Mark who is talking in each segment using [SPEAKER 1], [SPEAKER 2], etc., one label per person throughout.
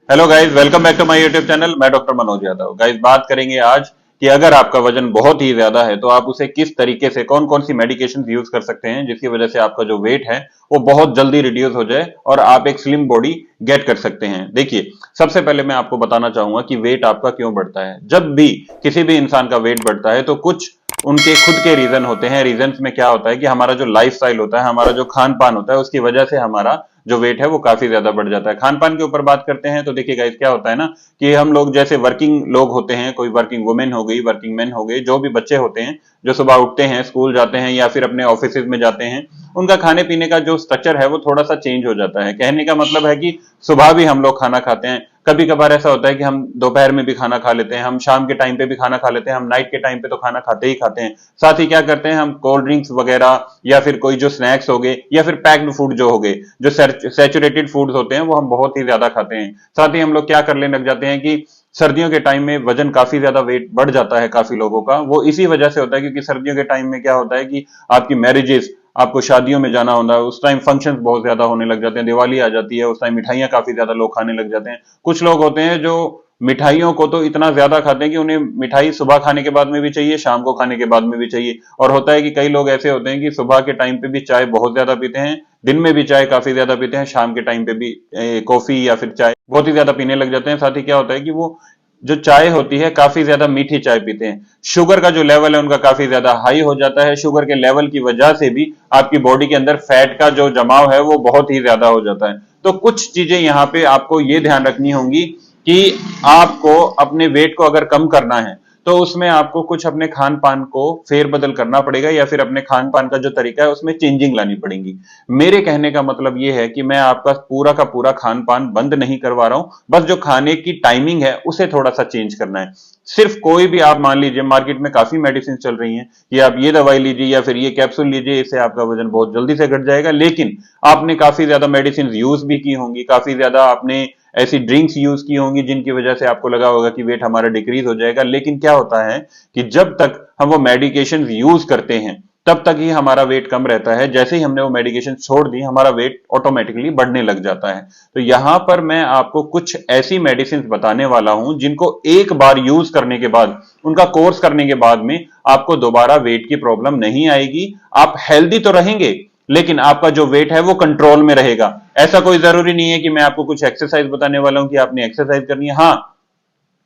[SPEAKER 1] Hello guys, welcome back to my YouTube channel. मैं doctor Manoj Yadav. Guys, बात करेंगे आज कि अगर आपका वजन बहुत ही ज्यादा है तो आप उसे किस तरीके से कौन कौन सी मेडिकेशन यूज कर सकते हैं जिसकी वजह से आपका जो वेट है वो बहुत जल्दी रिड्यूस हो जाए और आप एक स्लिम बॉडी गेट कर सकते हैं। देखिए, सबसे पहले मैं आपको बताना चाहूंगा कि वेट आपका क्यों बढ़ता है। जब भी किसी भी इंसान का वेट बढ़ता है तो कुछ उनके खुद के रीजन होते हैं। रीजंस में क्या होता है कि हमारा जो लाइफस्टाइल होता है, हमारा जो खान पान होता है, उसकी वजह से हमारा जो वेट है वो काफी ज्यादा बढ़ जाता है। खान पान के ऊपर बात करते हैं तो देखिए गाइस, क्या होता है ना कि हम लोग जैसे वर्किंग लोग होते हैं, कोई वर्किंग वुमेन हो गई, वर्किंग मैन हो गए, जो भी बच्चे होते हैं जो सुबह उठते हैं, स्कूल जाते हैं या फिर अपने ऑफिस में जाते हैं, उनका खाने पीने का जो स्ट्रक्चर है वो थोड़ा सा चेंज हो जाता है। कहने का मतलब है कि सुबह भी हम लोग खाना खाते हैं, कभी कभार ऐसा होता है कि हम दोपहर में भी खाना खा लेते हैं, हम शाम के टाइम पे भी खाना खा लेते हैं, हम नाइट के टाइम पे तो खाना खाते ही खाते हैं। साथ ही क्या करते हैं, हम कोल्ड ड्रिंक्स वगैरह या फिर कोई जो स्नैक्स हो गए या फिर पैक्ड फूड जो हो गए, जो सैचुरेटेड फूड्स होते हैं, वो हम बहुत ही ज्यादा खाते हैं। साथ ही हम लोग क्या करने लग जाते हैं कि सर्दियों के टाइम में वजन काफी ज्यादा वेट बढ़ जाता है काफी लोगों का। वो इसी वजह से होता है क्योंकि सर्दियों के टाइम में क्या होता है कि आपकी मैरिजेस, आपको शादियों में जाना होता है, उस टाइम फंक्शंस बहुत ज्यादा होने लग जाते हैं, दिवाली आ जाती है, उस टाइम मिठाइयां काफी ज्यादा लोग खाने लग जाते हैं। कुछ लोग होते हैं जो मिठाइयों को तो इतना ज्यादा खाते हैं कि उन्हें मिठाई सुबह खाने के बाद में भी चाहिए, शाम को खाने के बाद में भी चाहिए। और होता है कि कई लोग ऐसे होते हैं कि सुबह के टाइम पे भी चाय बहुत ज्यादा पीते हैं, दिन में भी चाय काफी ज्यादा पीते हैं, शाम के टाइम पे भी कॉफी या फिर चाय बहुत ही ज्यादा पीने लग जाते हैं। साथ ही क्या होता है कि वो जो चाय होती है काफी ज्यादा मीठी चाय पीते हैं, शुगर का जो लेवल है उनका काफी ज्यादा हाई हो जाता है। शुगर के लेवल की वजह से भी आपकी बॉडी के अंदर फैट का जो जमाव है वो बहुत ही ज्यादा हो जाता है। तो कुछ चीजें यहाँ पे आपको ये ध्यान रखनी होंगी कि आपको अपने वेट को अगर कम करना है तो उसमें आपको कुछ अपने खान पान को फेरबदल करना पड़ेगा या फिर अपने खान पान का जो तरीका है उसमें चेंजिंग लानी पड़ेगी। मेरे कहने का मतलब यह है कि मैं आपका पूरा का पूरा खान पान बंद नहीं करवा रहा हूं, बस जो खाने की टाइमिंग है उसे थोड़ा सा चेंज करना है। सिर्फ कोई भी, आप मान लीजिए मार्केट में काफी मेडिसिन चल रही हैं कि आप ये दवाई लीजिए या फिर ये कैप्सूल लीजिए, इससे आपका वजन बहुत जल्दी से घट जाएगा। लेकिन आपने काफी ज्यादा मेडिसिन यूज भी की होंगी, काफी ज्यादा आपने ऐसी ड्रिंक्स यूज की होंगी जिनकी वजह से आपको लगा होगा कि वेट हमारा डिक्रीज हो जाएगा। लेकिन क्या होता है कि जब तक हम वो मेडिकेशन यूज करते हैं तब तक ही हमारा वेट कम रहता है। जैसे ही हमने वो मेडिकेशन छोड़ दी, हमारा वेट ऑटोमेटिकली बढ़ने लग जाता है। तो यहां पर मैं आपको कुछ ऐसी मेडिसिन बताने वाला हूं जिनको एक बार यूज करने के बाद, उनका कोर्स करने के बाद में आपको दोबारा वेट की प्रॉब्लम नहीं आएगी। आप हेल्दी तो रहेंगे लेकिन आपका जो वेट है वो कंट्रोल में रहेगा। ऐसा कोई जरूरी नहीं है कि मैं आपको कुछ एक्सरसाइज बताने वाला हूं कि आपने एक्सरसाइज करनी है। हाँ,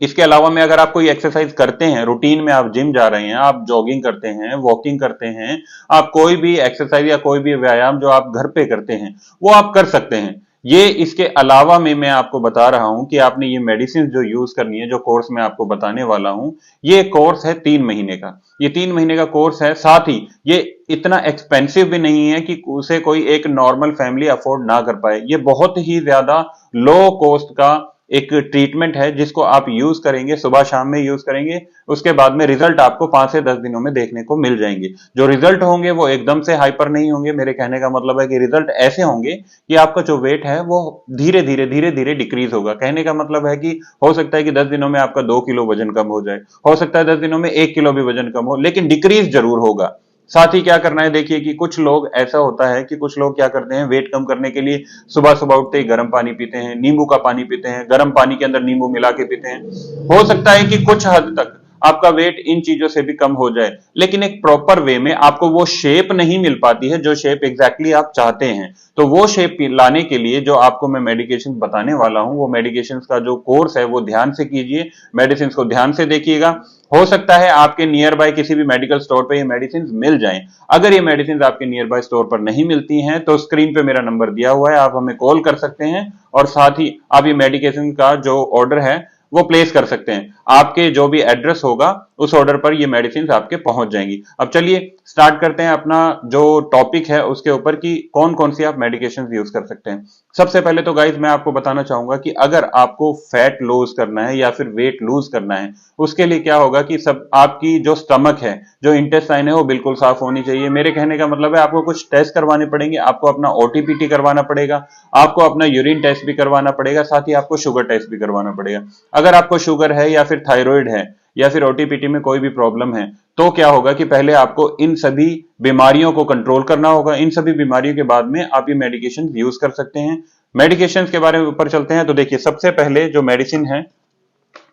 [SPEAKER 1] इसके अलावा में अगर आप कोई एक्सरसाइज करते हैं, रूटीन में आप जिम जा रहे हैं, आप जॉगिंग करते हैं, वॉकिंग करते हैं, आप कोई भी एक्सरसाइज या कोई भी व्यायाम जो आप घर पे करते हैं वो आप कर सकते हैं। ये इसके अलावा में मैं आपको बता रहा हूं कि आपने ये मेडिसिन जो यूज करनी है, जो कोर्स मैं आपको बताने वाला हूं, ये कोर्स है 3 महीने का। ये 3 महीने का कोर्स है। साथ ही ये इतना एक्सपेंसिव भी नहीं है कि उसे कोई एक नॉर्मल फैमिली अफोर्ड ना कर पाए। ये बहुत ही ज्यादा लो कॉस्ट का एक ट्रीटमेंट है जिसको आप यूज करेंगे, सुबह शाम में यूज करेंगे, उसके बाद में रिजल्ट आपको 5 से 10 दिनों में देखने को मिल जाएंगे। जो रिजल्ट होंगे वो एकदम से हाइपर नहीं होंगे। मेरे कहने का मतलब है कि रिजल्ट ऐसे होंगे कि आपका जो वेट है वो धीरे धीरे डिक्रीज होगा। कहने का मतलब है कि हो सकता है कि 10 दिनों में आपका 2 किलो वजन कम हो जाए, हो सकता है 10 दिनों में 1 किलो भी वजन कम हो, लेकिन डिक्रीज जरूर होगा। साथ ही क्या करना है, देखिए कि कुछ लोग, ऐसा होता है कि कुछ लोग क्या करते हैं वेट कम करने के लिए सुबह सुबह उठते ही गर्म पानी पीते हैं, नींबू का पानी पीते हैं, गर्म पानी के अंदर नींबू मिला के पीते हैं। हो सकता है कि कुछ हद तक आपका वेट इन चीजों से भी कम हो जाए, लेकिन एक प्रॉपर वे में आपको वो शेप नहीं मिल पाती है जो शेप एग्जैक्टली आप चाहते हैं। तो वो शेप लाने के लिए जो आपको मैं मेडिकेशन बताने वाला हूं, वो मेडिकेशन का जो कोर्स है वो ध्यान से कीजिए, मेडिसिन को ध्यान से देखिएगा। हो सकता है आपके नियर बाय किसी भी मेडिकल स्टोर पे ये मेडिसिन मिल जाएं। अगर ये मेडिसिन आपके नियर बाय स्टोर पर नहीं मिलती हैं तो स्क्रीन पे मेरा नंबर दिया हुआ है, आप हमें कॉल कर सकते हैं और साथ ही आप ये मेडिकेशन का जो ऑर्डर है वो प्लेस कर सकते हैं। आपके जो भी एड्रेस होगा उस ऑर्डर पर ये मेडिसिन आपके पहुंच जाएंगी। अब चलिए स्टार्ट करते हैं अपना जो टॉपिक है उसके ऊपर कि कौन कौन सी आप मेडिकेशन यूज कर सकते हैं। सबसे पहले तो गाइज मैं आपको बताना चाहूंगा कि अगर आपको फैट लूज करना है या फिर वेट लूज करना है, उसके लिए क्या होगा कि सब आपकी जो स्टमक है, जो इंटेस्टाइन है, वो बिल्कुल साफ होनी चाहिए। मेरे कहने का मतलब है आपको कुछ टेस्ट करवाने पड़ेंगे, आपको अपना ओटीपीटी करवाना पड़ेगा, आपको अपना यूरिन टेस्ट भी करवाना पड़ेगा, साथ ही आपको शुगर टेस्ट भी करवाना पड़ेगा। अगर आपको शुगर है या फिर थायराइड है या फिर ओटीपीटी में कोई भी प्रॉब्लम है तो क्या होगा कि पहले आपको इन सभी बीमारियों को कंट्रोल करना होगा। इन सभी बीमारियों के बाद में आप ये मेडिकेशन यूज कर सकते हैं। मेडिकेशन के बारे में ऊपर चलते हैं तो देखिए, सबसे पहले जो मेडिसिन है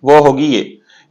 [SPEAKER 1] वो होगी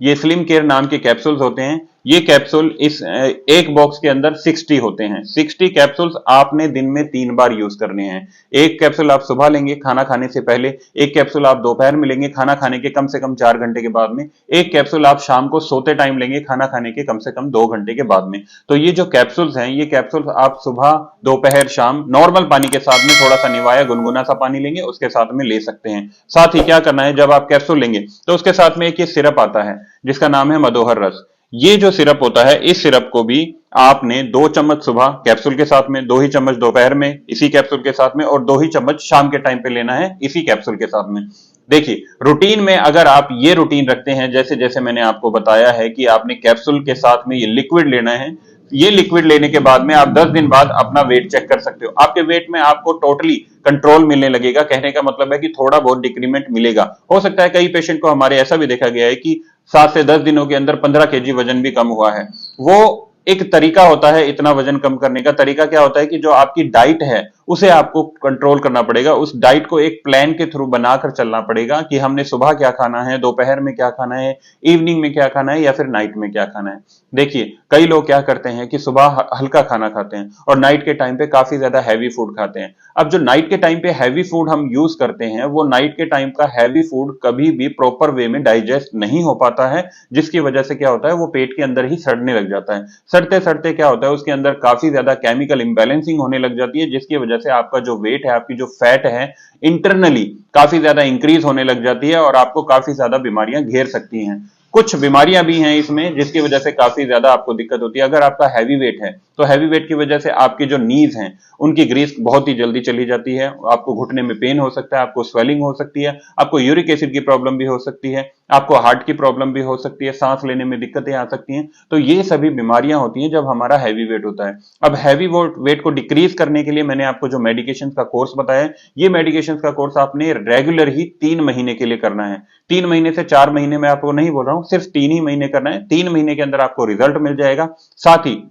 [SPEAKER 1] ये स्लिम केयर नाम के कैप्सूल्स होते हैं। ये कैप्सूल इस एक बॉक्स के अंदर 60 होते हैं। 60 कैप्सूल्स आपने दिन में 3 बार यूज करने हैं। एक कैप्सूल आप सुबह लेंगे खाना खाने से पहले, एक कैप्सूल आप दोपहर में लेंगे खाना खाने के कम से कम 4 घंटे के बाद में, एक कैप्सूल आप शाम को सोते टाइम लेंगे खाना खाने के कम से कम 2 घंटे के बाद में। तो ये जो कैप्सूल्स हैं, ये कैप्सूल्स आप सुबह दोपहर शाम नॉर्मल पानी के साथ में थोड़ा सा निवाया गुनगुना सा पानी लेंगे, उसके साथ में ले सकते हैं। साथ ही क्या करना है, जब आप कैप्सूल लेंगे तो उसके साथ में एक ये सिरप आता है जिसका नाम है मदोहर रस। ये जो सिरप होता है, इस सिरप को भी आपने 2 चम्मच सुबह कैप्सूल के साथ में, 2 ही चम्मच दोपहर में इसी कैप्सूल के साथ में, और 2 ही चम्मच शाम के टाइम पे लेना है इसी कैप्सूल के साथ में। देखिए, रूटीन में अगर आप ये रूटीन रखते हैं, जैसे जैसे मैंने आपको बताया है कि आपने कैप्सूल के साथ में ये लिक्विड लेना है, ये लिक्विड लेने के बाद में आप 10 दिन बाद अपना वेट चेक कर सकते हो। आपके वेट में आपको टोटली कंट्रोल मिलने लगेगा। कहने का मतलब है कि थोड़ा बहुत डिक्रीमेंट मिलेगा। हो सकता है कई पेशेंट को हमारे ऐसा भी देखा गया है कि 7 से 10 दिनों के अंदर 15 केजी वजन भी कम हुआ है। वो एक तरीका होता है इतना वजन कम करने का। तरीका क्या होता है कि जो आपकी डाइट है उसे आपको कंट्रोल करना पड़ेगा। उस डाइट को एक प्लान के थ्रू बनाकर चलना पड़ेगा कि हमने सुबह क्या खाना है, दोपहर में क्या खाना है, इवनिंग में क्या खाना है, या फिर नाइट में क्या खाना है। देखिए, कई लोग क्या करते हैं कि सुबह हल्का खाना खाते हैं और नाइट के टाइम पे काफी ज्यादा हैवी फूड खाते हैं। अब जो नाइट के टाइम पे हैवी फूड हम यूज करते हैं, वो नाइट के टाइम का हैवी फूड कभी भी प्रॉपर वे में डाइजेस्ट नहीं हो पाता है, जिसकी वजह से क्या होता है, वो पेट के अंदर ही सड़ने लग जाता है। सड़ते सड़ते क्या होता है, उसके अंदर काफी ज्यादा केमिकल इंबैलेंसिंग होने लग जाती है, जिसकी वजह से आपका जो वेट है, आपकी जो फैट है, इंटरनली काफी ज्यादा इंक्रीज होने लग जाती है और आपको काफी ज्यादा बीमारियां घेर सकती हैं। कुछ बीमारियां भी हैं इसमें जिसकी वजह से काफी ज्यादा आपको दिक्कत होती है। अगर आपका हैवी वेट है तो हैवी वेट की वजह से आपकी जो नीज हैं उनकी ग्रीस बहुत ही जल्दी चली जाती है। आपको घुटने में पेन हो सकता है, आपको स्वेलिंग हो सकती है, आपको यूरिक एसिड की प्रॉब्लम भी हो सकती है, आपको हार्ट की प्रॉब्लम भी हो सकती है, सांस लेने में दिक्कतें आ सकती हैं। तो ये सभी बीमारियां होती हैं जब हमारा हैवी वेट होता है। अब हैवी वेट को डिक्रीज करने के लिए मैंने आपको जो मेडिकेशन का कोर्स बताया है, ये मेडिकेशन का कोर्स आपने रेगुलर ही 3 महीने के लिए करना है। 3 महीने से 4 महीने में आपको नहीं बोल रहा हूं, सिर्फ 3 ही महीने करना है। 3 महीने के अंदर आपको रिजल्ट मिल जाएगा। साथ ही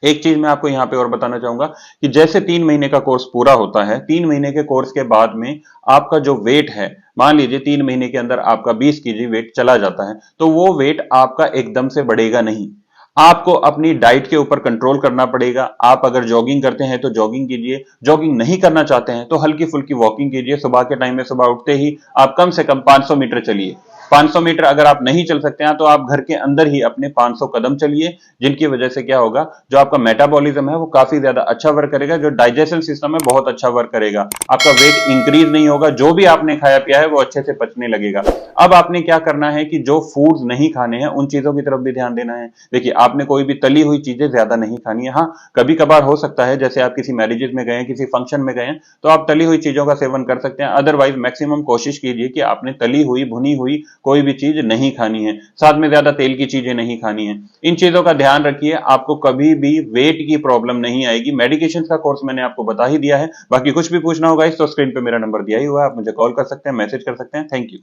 [SPEAKER 1] एक चीज मैं आपको यहां पे और बताना चाहूंगा कि जैसे 3 महीने का कोर्स पूरा होता है, 3 महीने के कोर्स के बाद में आपका जो वेट है, मान लीजिए 3 महीने के अंदर आपका 20 केजी वेट चला जाता है, तो वो वेट आपका एकदम से बढ़ेगा नहीं। आपको अपनी डाइट के ऊपर कंट्रोल करना पड़ेगा। आप अगर जॉगिंग करते हैं तो जॉगिंग कीजिए, जॉगिंग नहीं करना चाहते हैं तो हल्की फुल्की वॉकिंग कीजिए। सुबह के टाइम में सुबह उठते ही आप कम से कम 500 मीटर चलिए। 500 मीटर अगर आप नहीं चल सकते हैं तो आप घर के अंदर ही अपने 500 कदम चलिए, जिनकी वजह से क्या होगा, जो आपका मेटाबॉलिज्म है वो काफी ज्यादा अच्छा वर्क करेगा, जो डाइजेशन सिस्टम है बहुत अच्छा वर्क करेगा, आपका वेट इंक्रीज नहीं होगा, जो भी आपने खाया पिया है वो अच्छे से पचने लगेगा। अब आपने क्या करना है कि जो फूड्स नहीं खाने हैं उन चीजों की तरफ भी ध्यान देना है। देखिए, आपने कोई भी तली हुई चीजें ज्यादा नहीं खानी है। हाँ, कभी कभार हो सकता है, जैसे आप किसी मैरिजेस में गए, किसी फंक्शन में गए, तो आप तली हुई चीजों का सेवन कर सकते हैं। अदरवाइज मैक्सिमम कोशिश कीजिए कि आपने तली हुई भुनी हुई कोई भी चीज नहीं खानी है, साथ में ज्यादा तेल की चीजें नहीं खानी है। इन चीजों का ध्यान रखिए, आपको कभी भी वेट की प्रॉब्लम नहीं आएगी। मेडिकेशन का कोर्स मैंने आपको बता ही दिया है। बाकी कुछ भी पूछना होगा इस तो स्क्रीन पे मेरा नंबर दिया ही हुआ है, आप मुझे कॉल कर सकते हैं, मैसेज कर सकते हैं। Thank you.